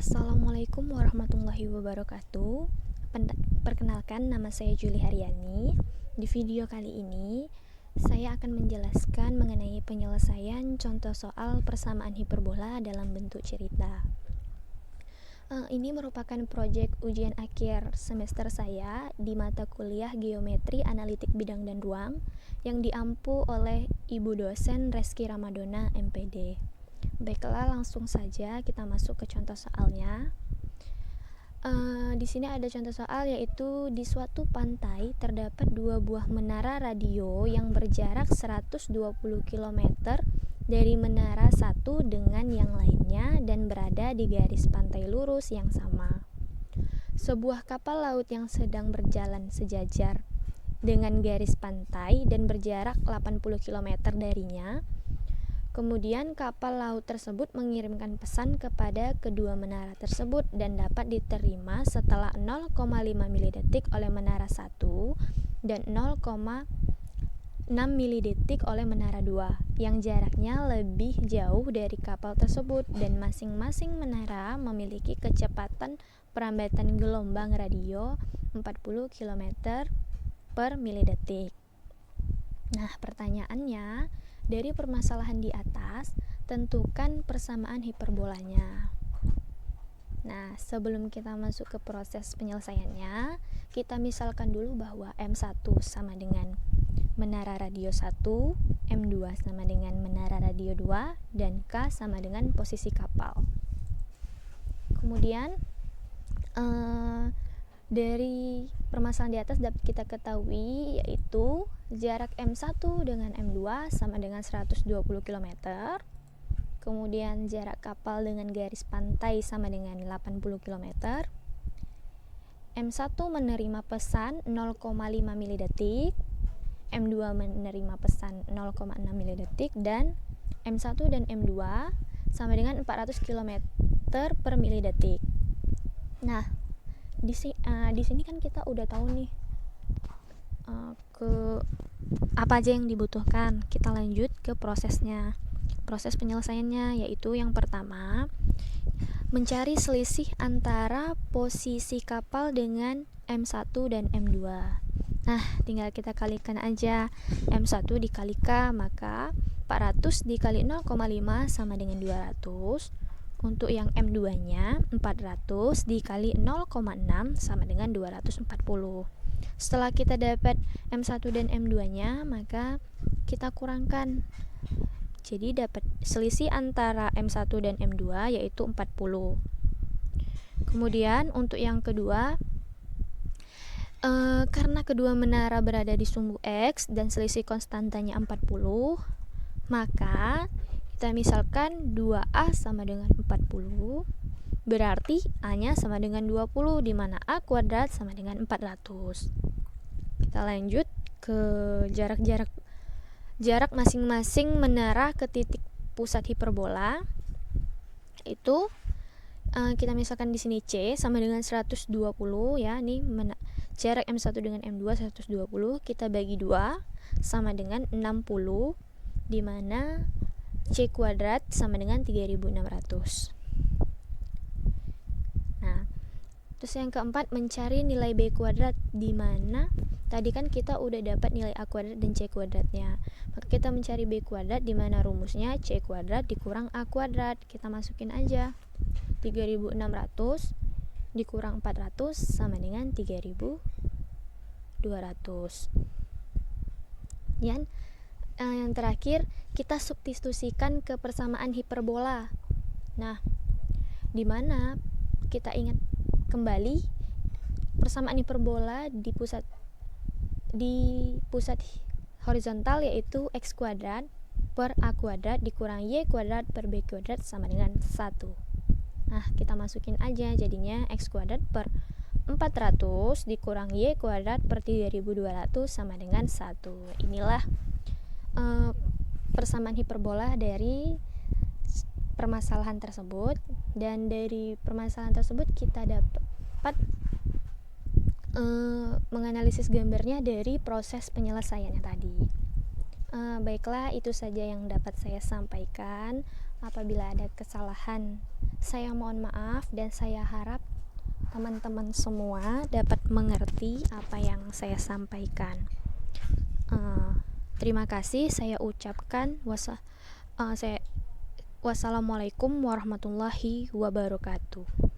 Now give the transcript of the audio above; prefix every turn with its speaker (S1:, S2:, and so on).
S1: Assalamualaikum warahmatullahi wabarakatuh. Perkenalkan, nama saya Juli Haryani. Di video kali ini, saya akan menjelaskan mengenai penyelesaian contoh soal persamaan hiperbola dalam bentuk cerita. Ini merupakan proyek ujian akhir semester saya di mata kuliah Geometri Analitik Bidang dan Ruang yang diampu oleh Ibu dosen Reski Ramadona, MPD. Baiklah, langsung saja kita masuk ke contoh soalnya. Di sini ada contoh soal, yaitu di suatu pantai terdapat dua buah menara radio yang berjarak 120 km dari menara satu dengan yang lainnya dan berada di garis pantai lurus yang sama. Sebuah kapal laut yang sedang berjalan sejajar dengan garis pantai dan berjarak 80 km darinya. Kemudian kapal laut tersebut mengirimkan pesan kepada kedua menara tersebut dan dapat diterima setelah 0,5 milidetik oleh menara 1 dan 0,6 milidetik oleh menara 2 yang jaraknya lebih jauh dari kapal tersebut, dan masing-masing menara memiliki kecepatan perambatan gelombang radio 40 km per milidetik. Nah, pertanyaannya, dari permasalahan di atas, tentukan persamaan hiperbolanya. Nah, sebelum kita masuk ke proses penyelesaiannya, kita misalkan dulu bahwa M1 sama dengan menara radio 1, M2 sama dengan menara radio 2, dan K sama dengan posisi kapal. Kemudian, dari permasalahan di atas dapat kita ketahui, yaitu jarak M1 dengan M2 sama dengan 120 km. Kemudian jarak kapal dengan garis pantai sama dengan 80 km. M1 menerima pesan 0,5 milidetik, M2 menerima pesan 0,6 milidetik, dan M1 dan M2 sama dengan 400 km per milidetik. Nah, di sini kan kita udah tahu nih apa aja yang dibutuhkan. Kita lanjut ke prosesnya. Proses penyelesaiannya yaitu yang pertama, mencari selisih antara posisi kapal dengan M1 dan M2. Nah, tinggal kita kalikan aja. M1 dikali K, maka 400 dikali 0,5 sama dengan 200. Untuk yang M2-nya 400 dikali 0,6 sama dengan 240. Setelah kita dapat M1 dan M2-nya, maka kita kurangkan. Jadi dapat selisih antara M1 dan M2 yaitu 40. Kemudian untuk yang kedua, karena kedua menara berada di sumbu X dan selisih konstantanya 40, maka kita misalkan 2A sama dengan 40, berarti A-nya sama dengan 20, di mana A kuadrat sama dengan 400. Kita lanjut ke jarak masing-masing menara ke titik pusat hiperbola. Itu kita misalkan di sini C sama dengan 120 ya. Ini jarak M1 dengan M2 120, kita bagi 2 sama dengan 60, di mana C kuadrat sama dengan 3600. Nah, terus yang keempat, mencari nilai B kuadrat, di mana tadi kan kita udah dapat nilai A kuadrat dan C kuadratnya. Maka kita mencari B kuadrat, di mana rumusnya C kuadrat dikurang A kuadrat. Kita masukin aja. 3600 dikurang 400 sama dengan 3200. Yang terakhir, kita substitusikan ke persamaan hiperbola. Nah, di mana kita ingat kembali persamaan hiperbola di pusat horizontal, yaitu X kuadrat per A kuadrat dikurang Y kuadrat per B kuadrat sama dengan 1. Nah, kita masukin aja, jadinya X kuadrat per 400 dikurang Y kuadrat per 3200 sama dengan 1. Inilah persamaan hiperbola dari permasalahan tersebut, dan dari permasalahan tersebut kita dapat menganalisis gambarnya dari proses penyelesaiannya tadi. Baiklah, itu saja yang dapat saya sampaikan. Apabila ada kesalahan, saya mohon maaf dan saya harap teman-teman semua dapat mengerti apa yang saya sampaikan. Terima kasih saya ucapkan. Wassalamualaikum warahmatullahi wabarakatuh.